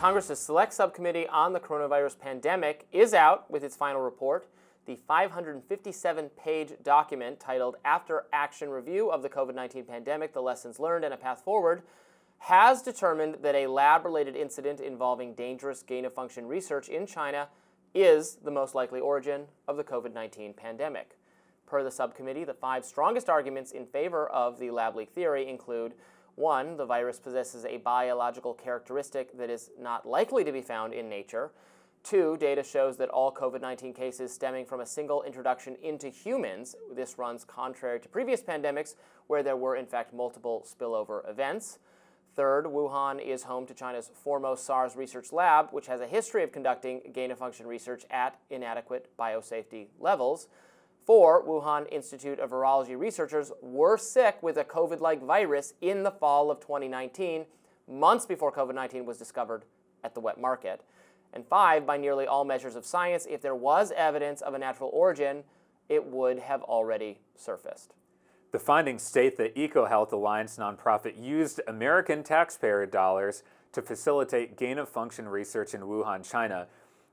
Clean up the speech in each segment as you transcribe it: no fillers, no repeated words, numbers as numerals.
Congress's Select Subcommittee on the Coronavirus Pandemic is out with its final report. The 557-page document titled After Action Review of the COVID-19 Pandemic, The Lessons Learned and a Path Forward has determined that a lab-related incident involving dangerous gain-of-function research in China is the most likely origin of the COVID-19 pandemic. Per the subcommittee, the 5 strongest arguments in favor of the lab leak theory include: 1, the virus possesses a biological characteristic that is not likely to be found in nature. 2, data shows that all COVID-19 cases stemming from a single introduction into humans. This runs contrary to previous pandemics where there were, in fact, multiple spillover events. 3rd, Wuhan is home to China's foremost SARS research lab, which has a history of conducting gain-of-function research at inadequate biosafety levels. 4, Wuhan Institute of Virology researchers were sick with a COVID-like virus in the fall of 2019, months before COVID-19 was discovered at the wet market. And 5, by nearly all measures of science, if there was evidence of a natural origin, it would have already surfaced. The findings state that EcoHealth Alliance nonprofit used American taxpayer dollars to facilitate gain-of-function research in Wuhan, China,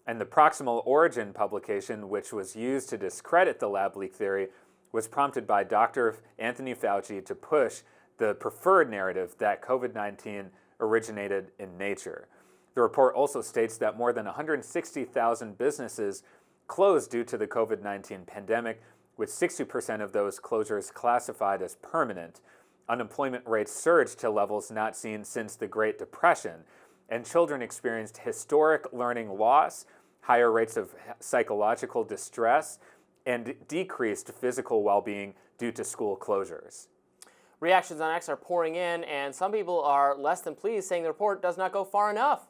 and the Proximal Origin publication, which was used to discredit the lab leak theory, was prompted by Dr. Anthony Fauci to push the preferred narrative that COVID-19 originated in nature. The report also states that more than 160,000 businesses closed due to the COVID-19 pandemic, with 60% of those closures classified as permanent. Unemployment rates surged to levels not seen since the Great Depression, and children experienced historic learning loss, higher rates of psychological distress, and decreased physical well-being due to school closures. Reactions on X are pouring in, and some people are less than pleased, saying the report does not go far enough.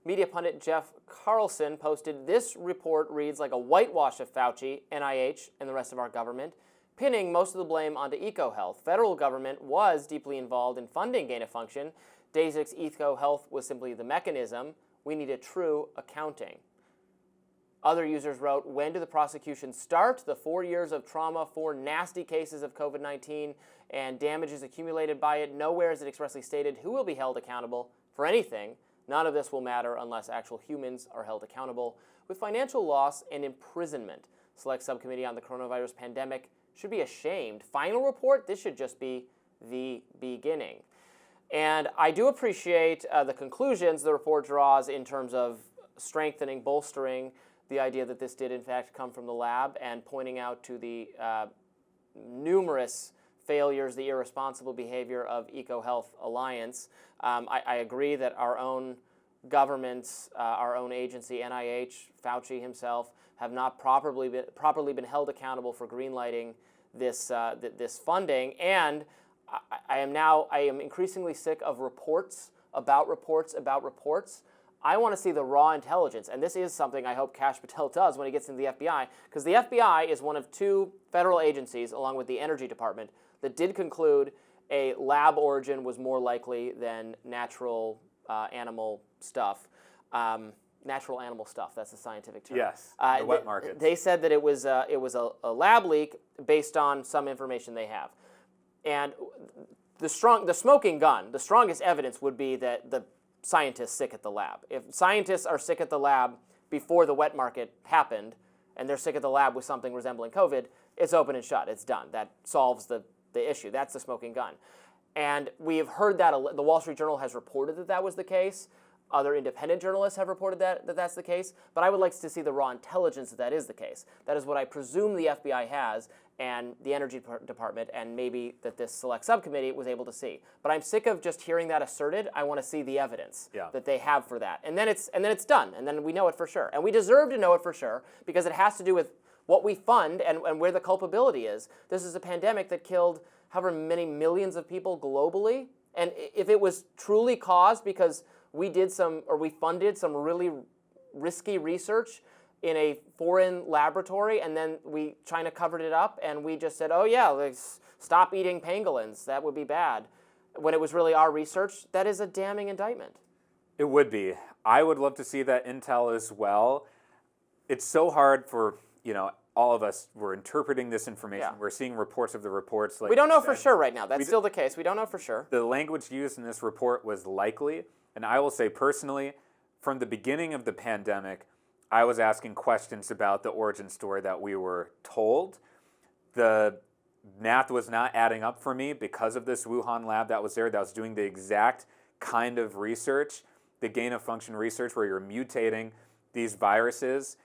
Media pundit Jeff Carlson posted, "This report reads like a whitewash of Fauci, NIH, and the rest of our government, pinning most of the blame onto EcoHealth. Federal government was deeply involved in funding gain-of-function. Dasick's EcoHealth was simply the mechanism. We need a true accounting." Other users wrote, "When do the prosecutions start? The 4 years of trauma, 4 nasty cases of COVID-19, and damages accumulated by it. Nowhere is it expressly stated who will be held accountable for anything. None of this will matter unless actual humans are held accountable. With financial loss and imprisonment, Select Subcommittee on the Coronavirus Pandemic should be ashamed. Final report, this should just be the beginning." And I do appreciate the conclusions the report draws in terms of strengthening, bolstering the idea that this did in fact come from the lab, and pointing out to the numerous failures, the irresponsible behavior of EcoHealth Alliance. I agree that our own governments, our own agency, NIH, Fauci himself, have not properly been held accountable for greenlighting this funding. And I am increasingly sick of reports about reports about reports. I want to see the raw intelligence, and this is something I hope Kash Patel does when he gets into the FBI, because the FBI is one of 2 federal agencies, along with the Energy Department, that did conclude a lab origin was more likely than natural animal stuff. Natural animal stuff, that's the scientific term. Yes, the wet market. They said that it was a lab leak based on some information they have. And the smoking gun, the strongest evidence would be that the scientists sick at the lab. If scientists are sick at the lab before the wet market happened, and they're sick at the lab with something resembling COVID, it's open and shut. It's done. That solves the issue. That's the smoking gun. And we have heard that the Wall Street Journal has reported that that was the case. Other independent journalists have reported that that's the case. But I would like to see the raw intelligence that is the case. That is what I presume the FBI has, and the Energy Department, and maybe that this Select Subcommittee was able to see. But I'm sick of just hearing that asserted. I want to see the evidence that they have for that. And then it's done, and then we know it for sure. And we deserve to know it for sure, because it has to do with what we fund and where the culpability is. This is a pandemic that killed however many millions of people globally. And if it was truly caused because we funded some really risky research in a foreign laboratory, and then China covered it up, and we just said, oh yeah, let's stop eating pangolins, that would be bad, when it was really our research, that is a damning indictment. It would be. I would love to see that intel as well. It's so hard for, all of us, we're interpreting this information. Yeah. We're seeing reports of the reports. Like we don't know for sure right now. That's still the case. We don't know for sure. The language used in this report was likely, and I will say personally, from the beginning of the pandemic, I was asking questions about the origin story that we were told. The math was not adding up for me because of this Wuhan lab that was there that was doing the exact kind of research, the gain-of-function research where you're mutating these viruses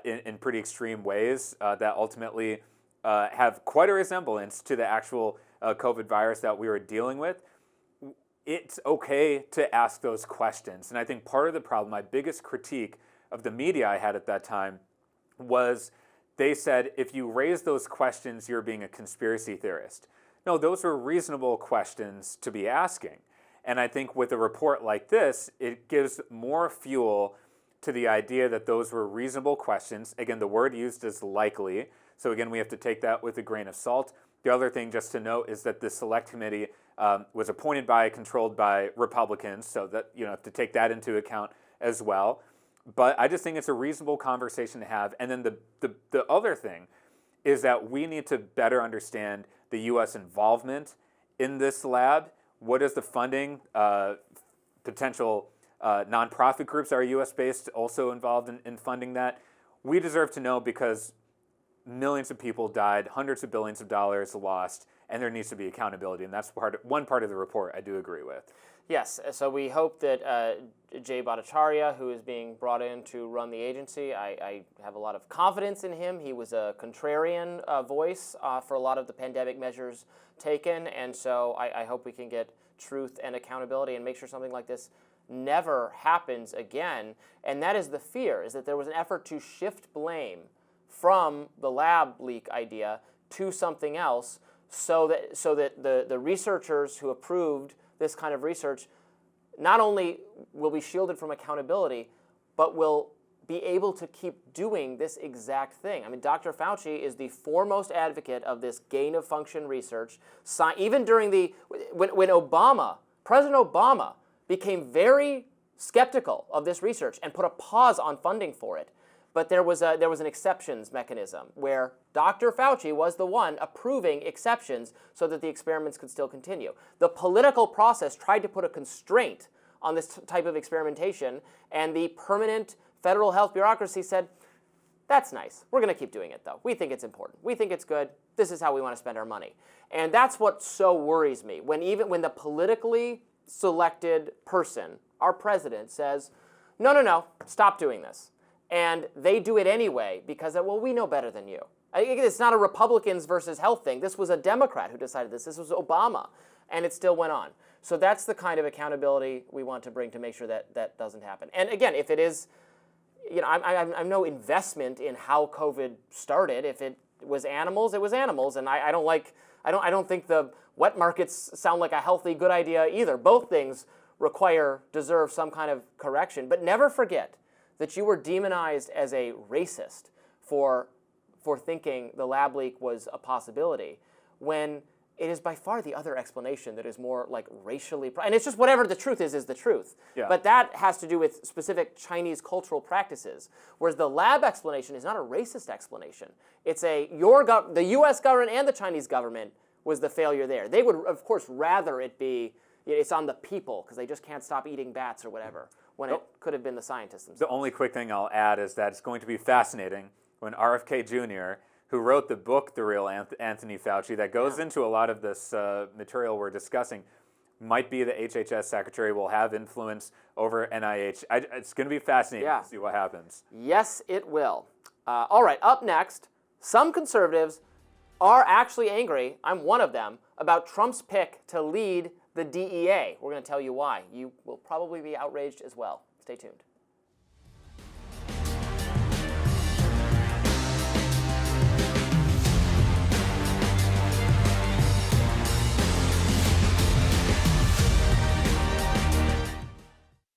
in pretty extreme ways that ultimately have quite a resemblance to the actual COVID virus that we were dealing with. It's okay to ask those questions. And I think part of the problem, my biggest critique of the media I had at that time, was they said, if you raise those questions, you're being a conspiracy theorist. No, those were reasonable questions to be asking. And I think with a report like this, it gives more fuel to the idea that those were reasonable questions. Again, the word used is likely. So again, we have to take that with a grain of salt. The other thing just to note is that the select committee was appointed by, controlled by Republicans, so that you have to take that into account as well. But I just think it's a reasonable conversation to have. And then the other thing is that we need to better understand the U.S. involvement in this lab. What is the funding? Potential nonprofit groups are U.S.-based also involved in funding that. We deserve to know because millions of people died, hundreds of billions of dollars lost, and there needs to be accountability. And that's one part of the report I do agree with. Yes, so we hope that Jay Bhattacharya, who is being brought in to run the agency, I have a lot of confidence in him. He was a contrarian voice for a lot of the pandemic measures taken, and so I hope we can get truth and accountability and make sure something like this never happens again. And that is the fear, is that there was an effort to shift blame from the lab leak idea to something else so that the researchers who approved this kind of research not only will be shielded from accountability, but will be able to keep doing this exact thing. I mean, Dr. Fauci is the foremost advocate of this gain-of-function research. Even during when President Obama became very skeptical of this research and put a pause on funding for it. But there was an exceptions mechanism where Dr. Fauci was the one approving exceptions so that the experiments could still continue. The political process tried to put a constraint on this type of experimentation, and the permanent federal health bureaucracy said, that's nice. We're going to keep doing it, though. We think it's important. We think it's good. This is how we want to spend our money. And that's what so worries me. When the politically selected person, our president, says, no, stop doing this. And they do it anyway because, well, we know better than you. It's not a Republicans versus health thing. This was a Democrat who decided this. This was Obama, and it still went on. So that's the kind of accountability we want to bring to make sure that that doesn't happen. And again, if it is, I'm no investment in how COVID started. If it was animals, it was animals, and I don't think the wet markets sound like a healthy, good idea either. Both things deserve some kind of correction. But never forget that you were demonized as a racist for thinking the lab leak was a possibility, when it is by far the other explanation that is more like racially, and it's just whatever the truth is the truth. Yeah. But that has to do with specific Chinese cultural practices, whereas the lab explanation is not a racist explanation. It's the U.S. government and the Chinese government was the failure there. They would, of course, rather it be it's on the people because they just can't stop eating bats or whatever, when it could have been the scientists themselves. The only quick thing I'll add is that it's going to be fascinating when RFK Jr., who wrote the book, The Real Anthony Fauci, that goes into a lot of this material we're discussing, might be the HHS secretary, will have influence over NIH. It's going to be fascinating to see what happens. Yes, it will. All right, up next, some conservatives are actually angry, I'm one of them, about Trump's pick to lead the DEA. We're going to tell you why. You will probably be outraged as well. Stay tuned.